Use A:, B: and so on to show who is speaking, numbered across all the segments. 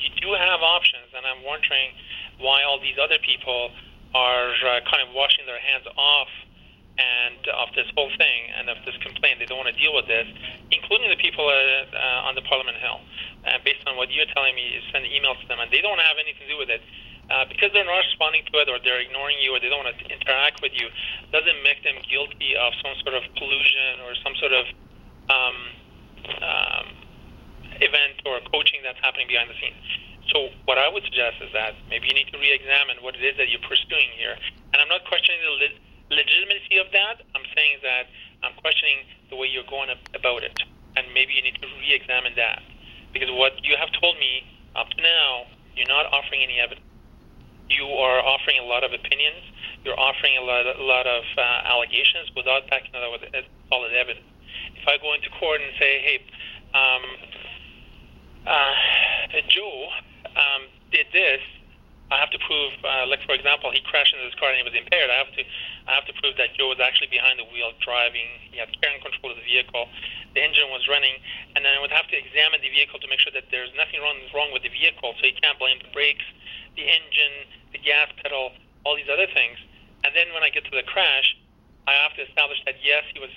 A: you do have options, and I'm wondering why all these other people are kind of washing their hands off of this whole thing and of this complaint. They don't want to deal with this, including the people on the Parliament Hill. Based on what you're telling me, you send emails to them, and they don't have anything to do with it. Because they're not responding to it, or they're ignoring you, or they don't want to interact with you, doesn't make them guilty of some sort of collusion or some sort of event or coaching that's happening behind the scenes. So what I would suggest is that maybe you need to re-examine what it is that you're pursuing here. And I'm not questioning the legitimacy of that. I'm saying that I'm questioning the way you're going about it. And maybe you need to re-examine that. Because what you have told me up to now, you're not offering any evidence. You are offering a lot of opinions. You're offering a lot of allegations without backing it up with solid evidence. If I go into court and say, hey, Joe did this, I have to prove, like for example, he crashed into his car and he was impaired. I have to prove that Joe was actually behind the wheel driving. He had care and control of the vehicle. The engine was running, and then I would have to examine the vehicle to make sure that there's nothing wrong with the vehicle. So you can't blame the brakes, the engine, the gas pedal, all these other things. And then when I get to the crash, I have to establish that yes, he was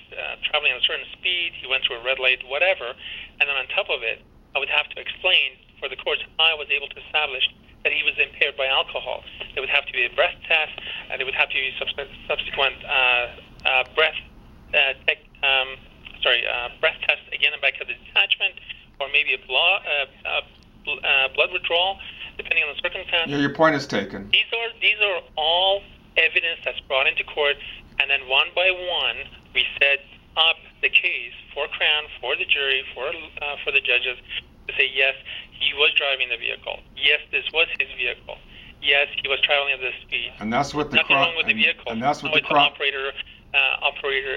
A: traveling at a certain speed. He went through a red light, whatever. And then on top of it, I would have to explain for the courts how I was able to establish that he was impaired by alcohol. There would have to be a breath test, and there would have to be subsequent breath test again and back to the detachment, or maybe a blood withdrawal, depending on the circumstance.
B: Yeah, your point is taken.
A: These are all evidence that's brought into court, and then one by one we set up the case for Crown, for the jury, for the judges to say yes, he was driving the vehicle. Yes, this was his vehicle. Yes, he was traveling at this speed.
B: And that's what the
A: nothing wrong with the vehicle.
B: And that's what the
A: operator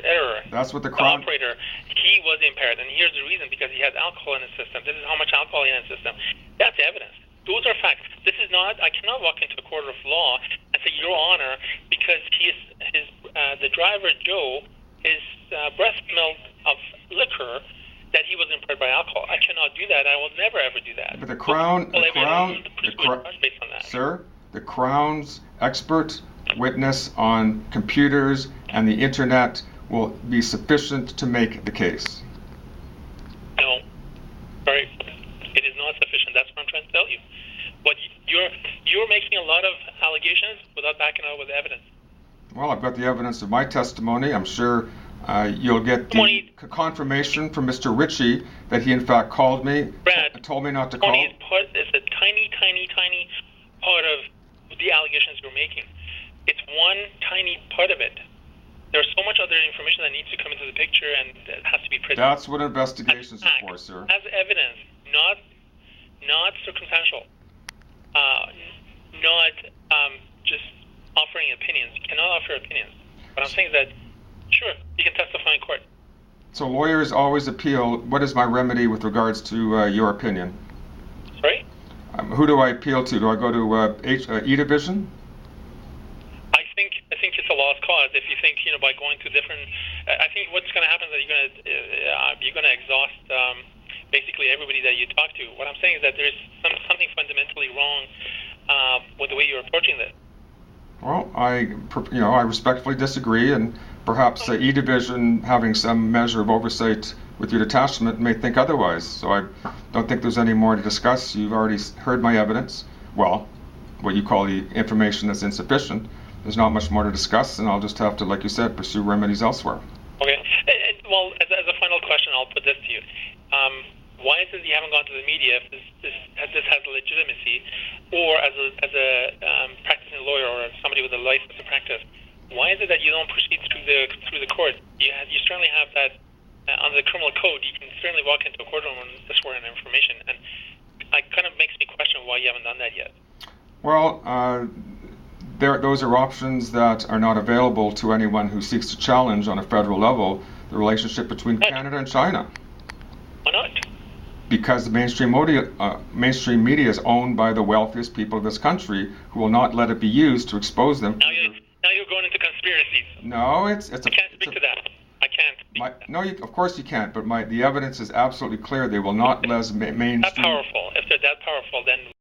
A: error.
B: That's what the
A: operator. He was impaired, and here's the reason: because he has alcohol in his system. This is how much alcohol he has in his system. That's evidence. Those are facts. This is not. I cannot walk into a court of law and say, Your Honor, because the driver Joe, his breath smelled of liquor, that he was impaired by alcohol. I cannot do that. I will never ever do that.
B: But the Crown's expert witness on computers and the internet will be sufficient to make the case.
A: No, sorry, it is not sufficient. That's what I'm trying to tell you. But you're making a lot of allegations without backing it up with evidence.
B: Well, I've got the evidence of my testimony. I'm sure you'll get the confirmation from Mr. Ritchie that he in fact called me and told me not to call.
A: It's a tiny part of the allegations you're making. It's one tiny part of it. There's so much other information that needs to come into the picture, and it has to be presented.
B: That's what investigations are for, sir.
A: As evidence, not circumstantial, not just offering opinions. You cannot offer opinions. But I'm saying that, sure, you can testify in court.
B: So lawyers always appeal. What is my remedy with regards to your opinion?
A: Sorry?
B: Who do I appeal to? Do I go to E-Division?
A: I think it's a lost cause. If you think, by going to different, I think what's going to happen is that you're going to exhaust basically everybody that you talk to. What I'm saying is that there's something fundamentally wrong with the way you're approaching this.
B: Well, I respectfully disagree, and perhaps E-Division, having some measure of oversight with your detachment, may think otherwise. So I don't think there's any more to discuss. You've already heard my evidence. Well, what you call the information that's insufficient. There's not much more to discuss, and I'll just have to, like you said, pursue remedies elsewhere.
A: Okay. Well, as a final question, I'll put this to you. Why is it you haven't gone to the media if this has legitimacy, or as a practicing lawyer or somebody with a license to practice? Why is it that you don't proceed through the court? You certainly have that under the criminal code. You can certainly walk into a courtroom and swear in information, and it kind of makes me question why you haven't done that yet.
B: Well, those are options that are not available to anyone who seeks to challenge on a federal level the relationship between Canada and China.
A: Why not?
B: Because the mainstream media is owned by the wealthiest people of this country, who will not let it be used to expose them.
A: Now you're going into conspiracies.
B: No, it's
A: I can't speak to that. I can't.
B: No, of course you can't. But the evidence is absolutely clear. They will not let mainstream.
A: That powerful. If they're that powerful. powerful, then